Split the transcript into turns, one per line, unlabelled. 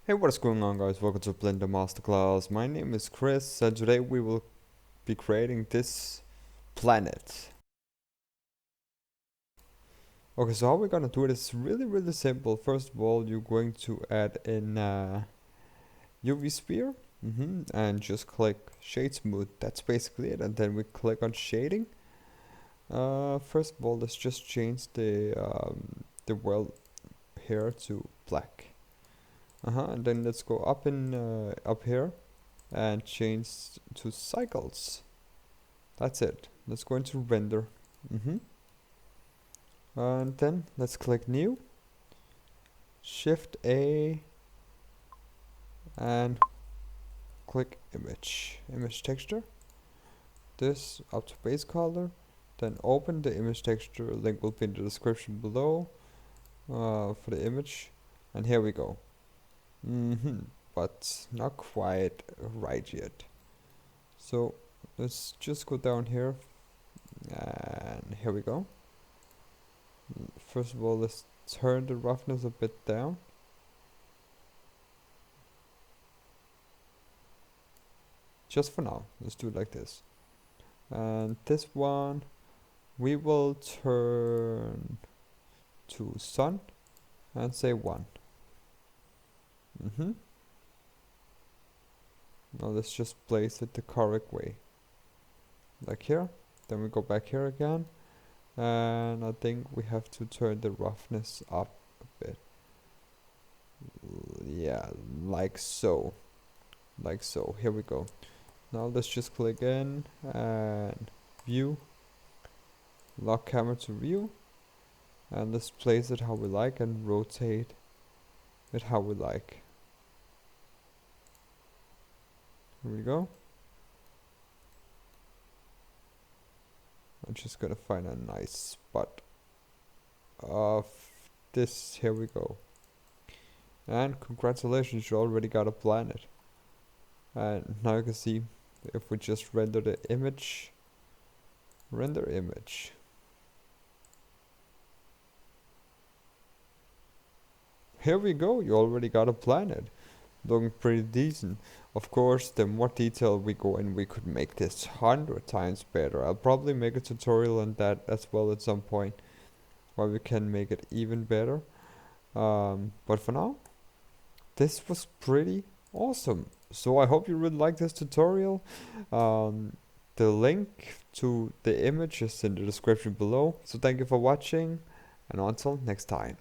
Hey, what is going on, guys? Welcome to Blender Masterclass. My name is Chris, and today we will be creating this planet. Okay, so how we're gonna do it is really simple. First of all, you're going to add in UV sphere, and just click Shade Smooth. That's basically it. And then we click on shading. First of all, let's just change the world here to black. And then let's go up here and change to cycles. That's it. Let's go into render. And then let's click new, shift A, and click image texture. This up to base color. Then open the image texture. Link will be in the description below for the image. And here we go. But not quite right yet. So let's just go down here, and here we go. First of all, let's turn the roughness a bit down. Just for now, let's do it like this. And this one, we will turn to sun and say 1. Now let's just place it the correct way. Like here. Then we go back here again. And I think we have to turn the roughness up a bit. Yeah, like so. Like so. Here we go. Now let's just click in and view. Lock camera to view. And let's place it how we like and rotate it how we like. Here we go. I'm just gonna find a nice spot of this. Here we go. And congratulations, you already got a planet. And now you can see if we just render the image, render image. Here we go, you already got a planet. Looking pretty decent. Of course, the more detail we go in, we could make this 100 times better. I'll probably make a tutorial on that as well at some point, where we can make it even better. But for now, this was pretty awesome. So I hope you really like this tutorial. The link to the image is in the description below. So thank you for watching, and until next time.